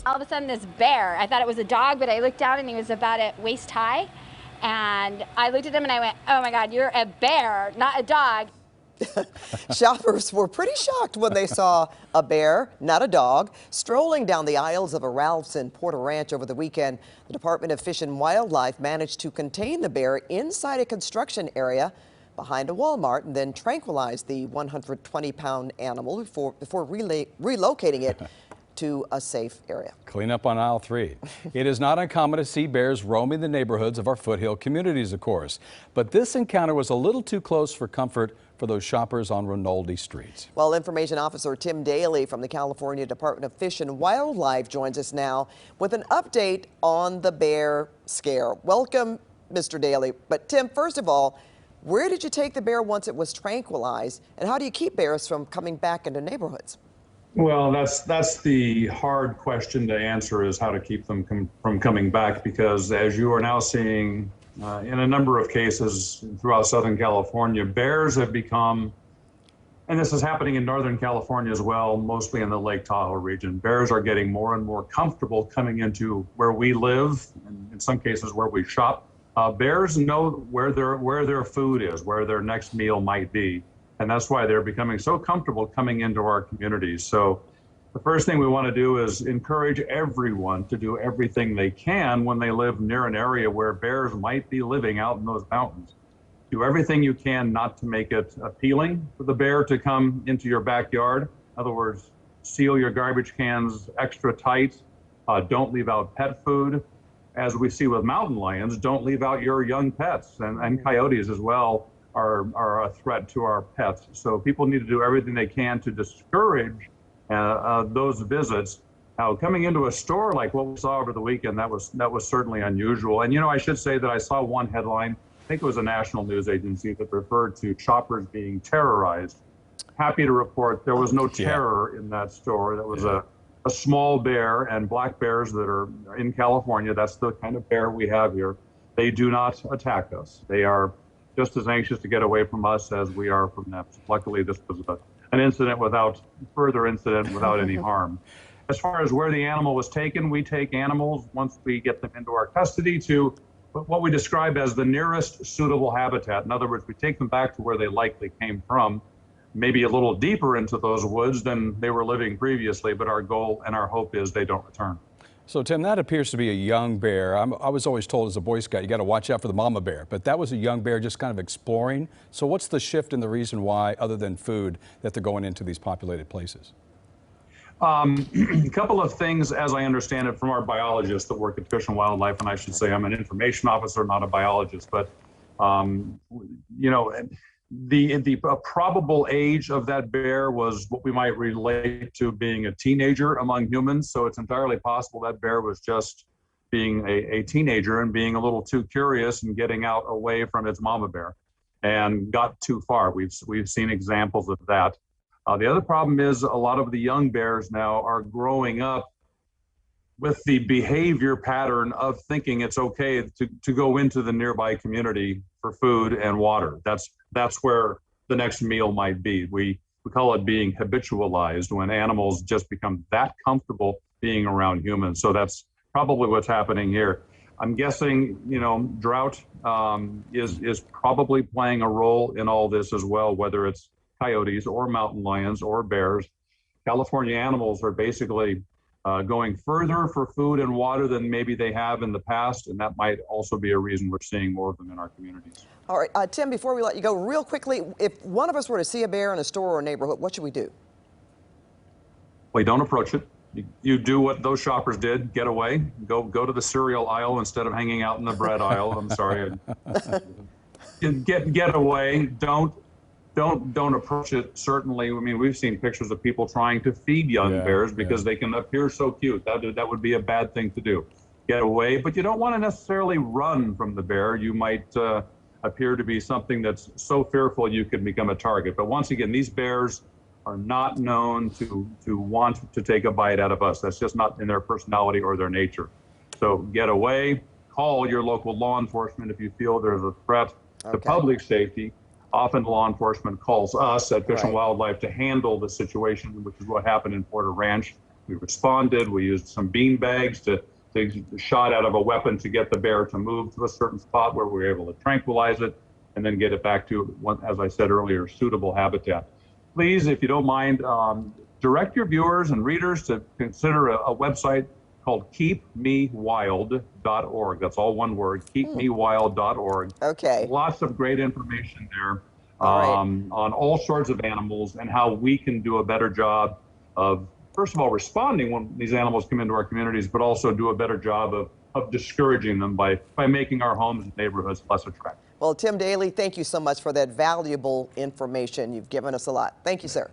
all of a sudden this bear, I thought it was a dog, but I looked down and he was about at waist high. And I looked at him and I went, oh my God, you're a bear, not a dog. Shoppers were pretty shocked when they saw a bear, not a dog, strolling down the aisles of a Ralph's in Porter Ranch over the weekend. The Department of Fish and Wildlife managed to contain the bear inside a construction area behind a Walmart and then tranquilize the 120-pound animal before relocating it to a safe area. Clean up on aisle 3. It is not uncommon to see bears roaming the neighborhoods of our foothill communities, of course. But this encounter was a little too close for comfort for those shoppers on Rinaldi streets. Well, Information Officer Tim Daly from the California Department of Fish and Wildlife joins us now with an update on the bear scare. Welcome, Mr. Daly. But Tim, first of all, where did you take the bear once it was tranquilized, and how do you keep bears from coming back into neighborhoods? Well, that's the hard question to answer, is how to keep them from coming back, because as you are now seeing in a number of cases throughout Southern California, bears have become, and this is happening in Northern California as well, mostly in the Lake Tahoe region, bears are getting more and more comfortable coming into where we live, and in some cases where we shop. Bears know where their food is, where their next meal might be. And that's why they're becoming so comfortable coming into our communities. So the first thing we want to do is encourage everyone to do everything they can when they live near an area where bears might be living out in those mountains. Do everything you can not to make it appealing for the bear to come into your backyard. In other words, seal your garbage cans extra tight. Don't leave out pet food. As we see with mountain lions, don't leave out your young pets, and coyotes as well are a threat to our pets. So people need to do everything they can to discourage those visits. Now, coming into a store like what we saw over the weekend, that was certainly unusual. And, you know, I should say that I saw one headline, I think it was a national news agency, that referred to shoppers being terrorized. Happy to report there was no terror in that store. That was a small bear, and black bears that are in California, that's the kind of bear we have here. They do not attack us. They are just as anxious to get away from us as we are from them. Luckily, this was an incident without any harm. As far as where the animal was taken, we take animals, once we get them into our custody, to what we describe as the nearest suitable habitat. In other words, we take them back to where they likely came from, maybe a little deeper into those woods than they were living previously, but our goal and our hope is they don't return. So, Tim, that appears to be a young bear. I was always told as a Boy Scout, you got to watch out for the mama bear, but that was a young bear just kind of exploring. So what's the shift in the reason why, other than food, that they're going into these populated places? A couple of things, as I understand it, from our biologists that work at Fish and Wildlife, and I should say I'm an information officer, not a biologist, but, you know, the probable age of that bear was what we might relate to being a teenager among humans. So it's entirely possible that bear was just being a teenager and being a little too curious and getting out away from its mama bear and got too far. We've seen examples of that. The other problem is a lot of the young bears now are growing up with the behavior pattern of thinking it's okay to go into the nearby community for food and water. That's where the next meal might be. We call it being habitualized, when animals just become that comfortable being around humans. So that's probably what's happening here. I'm guessing, you know, drought is probably playing a role in all this as well, whether it's coyotes or mountain lions or bears. California animals are basically going further for food and water than maybe they have in the past, and that might also be a reason we're seeing more of them in our communities. All right, Tim, before we let you go, real quickly, if one of us were to see a bear in a store or a neighborhood, what should we do? Well, don't approach it. You do what those shoppers did, get away, go to the cereal aisle instead of hanging out in the bread aisle. I'm sorry. Get away. Don't approach it. Certainly, I mean, we've seen pictures of people trying to feed young bears because they can appear so cute. That would be a bad thing to do. Get away, but you don't want to necessarily run from the bear. You might appear to be something that's so fearful you could become a target. But once again, these bears are not known to want to take a bite out of us. That's just not in their personality or their nature. So get away. Call your local law enforcement if you feel there's a threat to public safety. Often law enforcement calls us at Fish and Wildlife to handle the situation, which is what happened in Porter Ranch. We responded. We used some bean bags to shot out of a weapon to get the bear to move to a certain spot where we were able to tranquilize it and then get it back to, as I said earlier, suitable habitat. Please, if you don't mind, direct your viewers and readers to consider a website called keepmewild.org. That's all one word, keepmewild.org. Okay. Lots of great information there All right. on all sorts of animals and how we can do a better job of, first of all, responding when these animals come into our communities, but also do a better job of discouraging them by making our homes and neighborhoods less attractive. Well, Tim Daly, thank you so much for that valuable information. You've given us a lot. Thank you, sir.